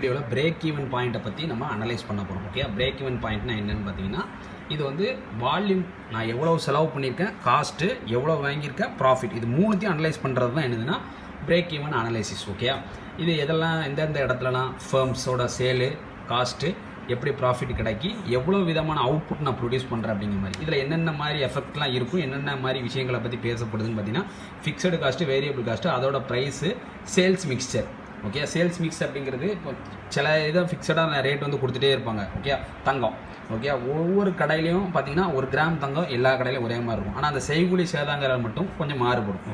வீடியோவில் break even பாயிண்ட்டை பற்றி நம்ம அனலைஸ் பண்ண போகிறோம். ஓகே, பிரேக் ஈவன் பாயிண்ட்னா என்னென்னு பார்த்தீங்கன்னா, இது வந்து வால்யூம், நான் எவ்வளோ செலவு பண்ணியிருக்கேன், காஸ்ட்டு எவ்வளோ வாங்கியிருக்கேன், ப்ராஃபிட், இது மூணுத்தையும் அனலைஸ் பண்ணுறது தான் என்னதுன்னா பிரேக் ஈவன் அனலைசிஸ். ஓகே, இது எதெல்லாம் எந்தெந்த இடத்துலலாம் ஃபர்ம்ஸோட சேலு, காஸ்ட்டு, எப்படி ப்ராஃபிட் கிடைக்கி, எவ்வளோ விதமான அவுட்புட் நான் ப்ரொடியூஸ் பண்ணுறேன் அப்படிங்கிற மாதிரி, இதில் என்னென்ன மாதிரி எஃபெக்ட்லாம் இருக்கும், என்னென்ன மாதிரி விஷயங்களை பற்றி பேசப்படுதுன்னு பார்த்தீங்கன்னா, ஃபிக்ஸடு காஸ்ட்டு, வேரியபிள் காஸ்ட்டு, அதோட price, sales mixer. Okay, sales mix அப்படிங்கிறது இப்போ சில இதை ஃபிக்ஸடான ரேட் வந்து கொடுத்துட்டே இருப்பாங்க. ஓகே, தங்கம். ஓகே, ஒவ்வொரு கடையிலையும் பார்த்தீங்கன்னா 1 கிராம் தங்கம் எல்லா கடையிலையும் ஒரே மாதிரி இருக்கும். ஆனால் அந்த செய்கூலி சேதாங்கிறது மட்டும் கொஞ்சம் மாறுபடும்.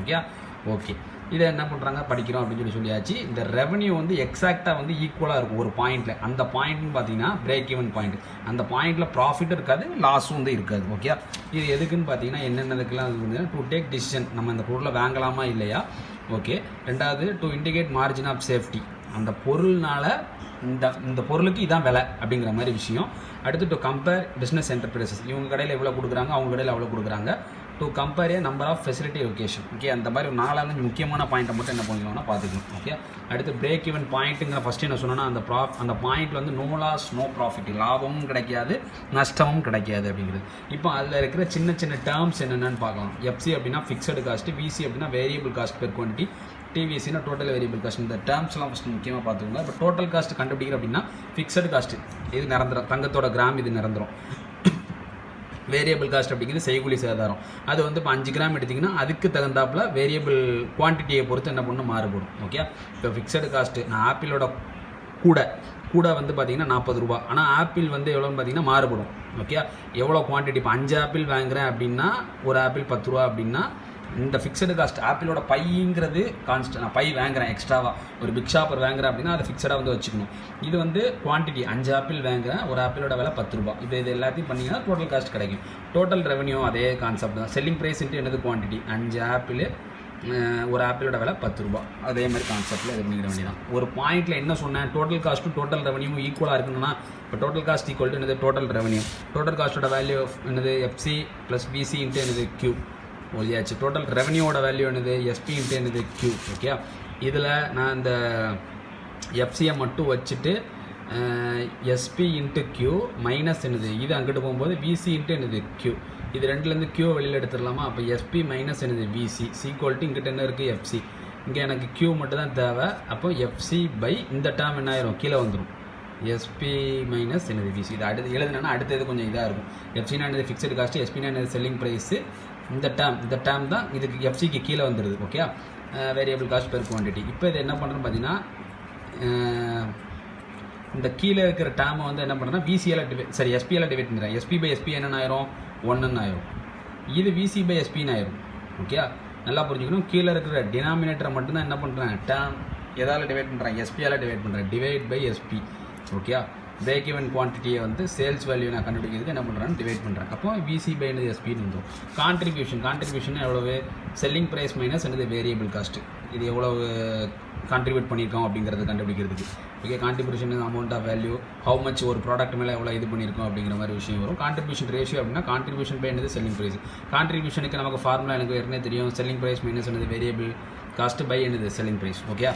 ஓகே, இதை என்ன பண்ணுறாங்க, படிக்கிறோம் அப்படின்னு சொல்லியாச்சு. இந்த ரெவன்யூ வந்து எக்ஸாக்டாக வந்து ஈக்குவலாக இருக்கும் ஒரு பாயிண்டில். அந்த பாயிண்ட்னு பார்த்தீங்கன்னா பிரேக் ஈவன் பாயிண்ட். அந்த பாயிண்டில் ப்ராஃபிட்டும் இருக்காது, லாஸும் வந்து இருக்காது. ஓகே, இது எதுக்குன்னு பார்த்தீங்கன்னா என்னென்னதுக்கெல்லாம் இது வந்து டு டேக் டிசிஷன், நம்ம இந்த பொருளை வாங்கலாமா இல்லையா. ஓகே, ரெண்டாவது to indicate margin of safety, அந்த பொருள்னால இந்த பொருளுக்கு இதான் விலை அப்படிங்கிற மாதிரி விஷயம். அடுத்து டு கம்பேர் பிஸ்னஸ் என்டர்பிரைசஸ், இவங்க கடையில் எவ்வளோ கொடுக்குறாங்க, அவங்க கடையில் எவ்வளோ கொடுக்குறாங்க. To compare a number of facility location. Okay, அந்த மாதிரி ஒரு 4 முக்கியமான பாயிண்ட்டை மட்டும் என்ன பண்ணிக்கலாம்னா பார்த்துக்கணும். ஓகே, அடுத்து பிரேக் ஈவன் பாயிண்ட்டுங்கிற ஃபஸ்ட்டு என்ன சொன்னோன்னா, அந்த பாயிண்ட்டில் வந்து நோ லாஸ் நோ ப்ராஃபிட், லாபமும் கிடைக்காது நஷ்டமும் கிடைக்காது அப்படிங்கிறது. இப்போ அதில் இருக்கிற சின்ன சின்ன டேர்ம்ஸ் என்னென்னு பார்க்கலாம். எஃப்சி அப்படின்னா ஃபிக்ஸடு காஸ்ட்டு, விசி அப்படின்னா வேரியபிள் காஸ்ட் பெர் குவான்டிட்டி, டிவிசினா டோட்டல் வேரியபிள் காஸ்ட். இந்த டேர்ம்ஸ்லாம் ஃபஸ்ட்டு முக்கியமாக பார்த்துக்கோங்க. இப்போ டோட்டல் காஸ்ட் கண்டுபிடிக்கிற அப்படின்னா ஃபிக்ஸடு காஸ்ட்டு இது நிரந்தரம், தங்கத்தோட கிராம் இது நிரந்தரம். வேரியபிள் காஸ்ட் அப்படிங்கிறது செய்கூலி சேதாரம். அது வந்து இப்போ 5 கிராம் எடுத்திங்கன்னா அதுக்கு தகுந்தாப்பில் வேரியபிள் குவான்டிட்டியை பொறுத்து என்ன பண்ணணும், மாறுபடும். ஓகே, இப்போ ஃபிக்ஸடு காஸ்ட்டு, நான் ஆப்பிளோட கூட வந்து பார்த்தீங்கன்னா 40 ரூபா, ஆனால் ஆப்பிள் வந்து எவ்வளோன்னு பார்த்தீங்கன்னா மாறுபடும். ஓகே, எவ்வளோ குவான்டிட்டி, இப்போ 5 ஆப்பிள் வாங்குகிறேன் அப்படின்னா ஒரு ஆப்பிள் 10 ரூபா அப்படின்னா இந்த ஃபிக்ஸடு காஸ்ட் ஆப்பிளோட பைங்கிறது கான்ஸ்டன்ட். நான் பை வாங்குறேன் எக்ஸ்ட்ராவாக, ஒரு பிக் ஷாப்பர் வாங்குறேன் அப்படின்னா அதை ஃபிக்ஸடாக வந்து வச்சுக்கணும். இது வந்து குவான்டிட்டி, 5 ஆப்பிள் வாங்குறேன், ஒரு ஆப்பிளோட விலை 10 ரூபா. இது எல்லாத்தையும் பண்ணிங்கன்னா டோட்டல் காஸ்ட் கிடைக்கும். டோட்டல் ரெவன்யூ அதே கான்செப்ட் தான். செல்லிங் ப்ரைஸ் என்னது குவான்டிட்டி, 5 ஆப்பிள், ஒரு ஆப்பிளோட விலை 10 ரூபா, அதே மாதிரி கான்செப்ட்டில் இது பண்ணிக்கிற வேண்டியதான். ஒரு பாயிண்ட்டில் என்ன சொன்னேன், டோட்டல் காஸ்ட்டும் டோட்டல் ரெவன்யூ ஈக்குவலாக இருக்கணும்னா, இப்போ டோட்டல் காஸ்ட் ஈக்குவல் டு என்னது டோட்டல் ரெவன்யூ. டோட்டல் காஸ்ட்டோட வேல்யூ என்னது எஃப்சி ப்ளஸ் பிசி இன்ட்டு என்னது கியூ. ஒழியாச்சு. டோட்டல் ரெவன்யூவோட வேல்யூ என்னது எஸ்பி இன்ட்டு என்னது கியூ. ஓகே, இதில் நான் இந்த எஃப்சியை மட்டும் வச்சுட்டு எஸ்பி இன்ட்டு கியூ மைனஸ் என்னது இது அங்கிட்டு போகும்போது விசி இன்ட்டு என்னது கியூ. இது ரெண்டுலேருந்து கியூ வெளியில் எடுத்துடலாமா. அப்போ எஸ்பி மைனஸ் என்னது விசி சீக்வல் டு இங்கிட்ட என்ன இருக்குது எஃப்சி. இங்கே எனக்கு கியூ மட்டும் தான் தேவை. அப்போ எஃப்சி பை இந்த டேர்ம் என்ன ஆயிரும், கீழே வந்துடும். எஸ்பி மைனஸ் என்னது விசி. இது எழுதுனா அடுத்தது கொஞ்சம் இதாக இருக்கும். எஃப்சினா என்னது ஃபிக்ஸடு காஸ்ட்டு, எஸ்பினா என்னது செல்லிங் ப்ரைஸு. இந்த டேர்ம் தான் இதுக்கு எஃப்சிக்கு கீழே வந்துடுது. Okay, variable cost per quantity. இப்போ இது என்ன பண்ணுறோன்னு பார்த்தீங்கன்னா, இந்த கீழே இருக்கிற டேர்மை வந்து என்ன பண்ணுறேன்னா விசிஎல் எஸ்பிஎல் டிவைட் பண்ணுறேன். எஸ்பி பை எஸ்பி என்னென்ன ஆயிரும், 1 ஆயிரும். இது விசி பை எஸ்பின்னு ஆயிரும். ஓகே, நல்லா புரிஞ்சுக்கணும். கீழே இருக்கிற டினாமினேட்டரை மட்டும்தான் என்ன பண்ணுறேன், டேர்ம் எதால் டிவைட் பண்ணுறேன், எஸ்பியால் டிவைட் பண்ணுறேன், divide by SP. Okay, break even குவான்டிட்டியை வந்து சேல்ஸ் வேல்யூ நான் கண்டுபிடிக்கிறதுக்கு என்ன பண்ணுறேன்னு டிவைட் பண்ணுறேன். அப்போ விசி பை என்னது எஸ்பின்னு வந்துடும். கான்ட்ரிபியூஷன் எவ்வளவு, செல்லிங் ப்ரைஸ் மைனஸ் என்னது வேரியபிள் காஸ்ட்டு. இது எவ்வளவு கான்ட்ரிபியூட் பண்ணியிருக்கோம் அப்படிங்கிறது கண்டுபிடிக்கிறதுக்கு. Okay, contribution amount of value, how much ஒரு ப்ராடக்ட் மேலே எவ்வளோ இது பண்ணியிருக்கோம் அப்படிங்கிற மாதிரி விஷயம் வரும். கான்ட்ரிபியூஷன் ரேஷியோ அப்படின்னா கான்ட்ரிபியூஷன் பை என்னது செல்லிங் ப்ரைஸ். கான்ட்ரிபியூஷனுக்கு நமக்கு ஃபார்முலா எனக்கு ஏற்கனவே தெரியும். செல்லிங் ப்ரைஸ் மைனஸ் என்னது வேரியபிள் காஸ்ட்டு பை என்னது செல்லிங் ப்ரைஸ். ஓகே,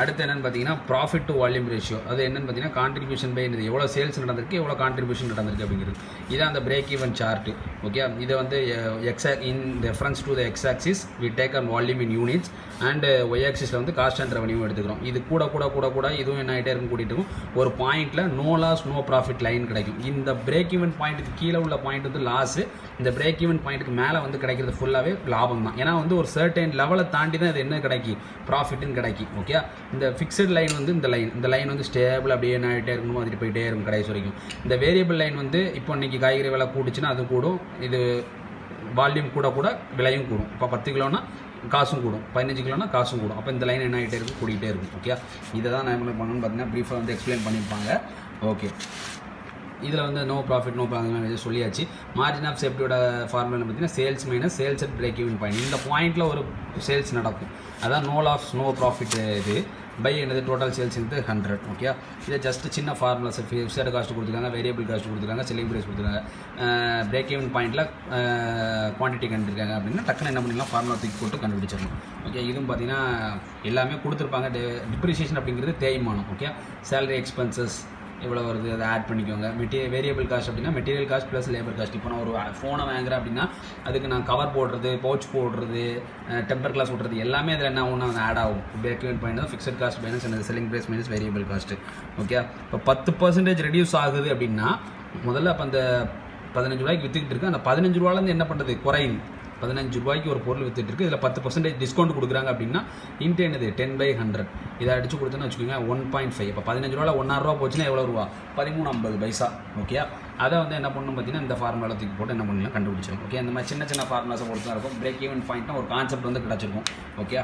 அடுத்து என்னென்னு பார்த்தீங்கன்னா ப்ராஃபிட் டு வால்யூம் ரேஷியோ. அது என்னென்னு பார்த்தீங்கன்னா கான்ட்ரிபியூஷன் பை என்னது எவ்வளோ சேல்ஸ் நடந்திருக்கு, எவ்வளோ கான்ட்ரிபியூஷன் நடந்திருக்கு அப்படிங்கிறது. இதான் அந்த பிரேக் ஈவன் சார்ட்டு. ஓகே, இதை வந்து in reference to the X axis we take an volume in units and Y ஆக்சிஸில் வந்து காஸ்ட் அண்ட் ரெவன்யூ எடுத்துக்கிறோம். இது கூட இதுவும் என்ன ஆகிட்டே இருக்கும், கூட்டிகிட்டு இருக்கும். ஒரு பாயிண்ட்டில் no loss no profit line கிடைக்கும். இந்த பிரேக் ஈவன் பாயிண்ட்டுக்கு கீழே உள்ள பாயிண்ட் வந்து லாஸு, இந்த பிரேக் ஈவன் பாயிண்ட்டுக்கு மேலே வந்து கிடைக்கிறது ஃபுல்லாகவே லாபம் தான். ஏன்னா வந்து ஒரு சர்டைன் லெவலை தாண்டி தான் இது என்ன கிடைக்கும், ப்ராஃபிட்னு கிடைக்கும். ஓகே, இந்த ஃபிக்ஸட் லைன் வந்து இந்த லைன் வந்து ஸ்டேபிள் அப்படியே என்ன ஆகிட்டே இருக்கணும், வந்துட்டு போயிட்டே இருக்கும் கடைசி வரைக்கும். இந்த வேரியபிள் லைன் வந்து இப்போ இன்றைக்கி காய்கறி விலை கூடுச்சுன்னா அது கூடும், இது வால்யூம் கூட விலையும் கூடும். இப்போ 10 கிலோனா காசும் கூடும், 15 கிலோனா காசும் கூடும். அப்போ இந்த லைன் என்ன ஆகிட்டே இருக்கும், கூடிகிட்டே இருக்கும். ஓகே, இதை தான் நான் என்ன பண்ணணும்னு பார்த்தீங்கன்னா ப்ரீஃபாக வந்து எக்ஸ்பிளைன் பண்ணியிருப்பாங்க. ஓகே, இதில் வந்து நோ ப்ராஃபிட் சொல்லியாச்சு. மார்ஜின் ஆஃப் சேஃப்டியோட ஃபார்முலா பார்த்தீங்கன்னா sales minus sales at break even point. இந்த பாயிண்ட்டில் ஒரு சேல்ஸ் நடக்கும், அதான் நோ லாஸ் நோ ப்ராஃபிட். இது பை என்னது டோட்டல் சேல்ஸ் வந்து 100. ஓகே, இதை ஜஸ்ட் சின்ன ஃபார்முலாஸ் ஃபிக்ஸட் காஸ்ட் கொடுத்துருக்காங்க, வேரியபிள் காஸ்ட் கொடுத்துருக்காங்க, செல்லிங் ப்ரைஸ் கொடுத்துருக்காங்க, பிரேக் ஈவன் பாயிண்டில் குவான்டிட்டி கண்டுருக்காங்க அப்படின்னா டக்குன்னு என்ன பண்ணிடலாம், ஃபார்முலா தூக்கி போட்டு கண்டுபிடிச்சிடணும். ஓகே, இதுவும் பார்த்தீங்கன்னா எல்லாமே கொடுத்துருப்பாங்க. டிப்ரிசியேஷன் அப்படிங்கிறது தேய்மானம். ஓகே, சேலரி எக்ஸ்பென்சஸ் எவ்வளோ வருது அதை ஆட் பண்ணிக்கோங்க. வேரியபிள் காஸ்ட் அப்படின்னா material cost plus labour cost. இப்போ நான் ஒரு ஃபோனை வாங்குறேன் அப்படின்னா அதுக்கு நான் கவர் போடுறது, பவுச் போடுறது, டெம்பர் கிளாஸ் ஓட்டுறது எல்லாமே அதில் என்ன ஒன்று ஆட் ஆகும். பிரேக் ஈவன் பாயிண்ட் தான் ஃபிக்ஸட் காஸ்ட் மைனஸ் என்னது selling price minus variable cost. Okay, இப்போ 10% ரெடியூஸ் ஆகுது அப்படின்னா முதல்ல அப்போ அந்த 15 ரூபாய்க்கு விற்றுக்கிட்டு இருக்கு, அந்த 15 ரூபாலேருந்து என்ன பண்ணுறது, குறையுது. 15 ரூபாய்க்கு ஒரு பொருள் வித்துட்டு இருக்கு, இதில் 10% டிஸ்கவுண்ட் கொடுக்குறாங்க அப்படின்னா இன்ட்டு என்னது 10/100 இதை அடிச்சு கொடுத்தோன்னு வச்சுக்கோங்க 1.5. இப்போ 15 ரூபாயில் 1.5 ரூபா போச்சுன்னா எவ்வளோ ரூபா, 13.50 பைசா. ஓகே, அதை வந்து என்ன பண்ணணும் பார்த்தீங்கன்னா இந்த ஃபார்முலா தூக்கி போட்டு என்ன பண்ணலாம் கண்டுபிடிச்சிடும். ஓகே, இந்த மாதிரி சின்ன சின்ன ஃபார்முலாஸை பொறுத்து தான் இருக்கும். பிரேக் ஈவன் பாயிண்ட்னா ஒரு கான்செப்ட் வந்து கிடச்சிருக்கும். ஓகே.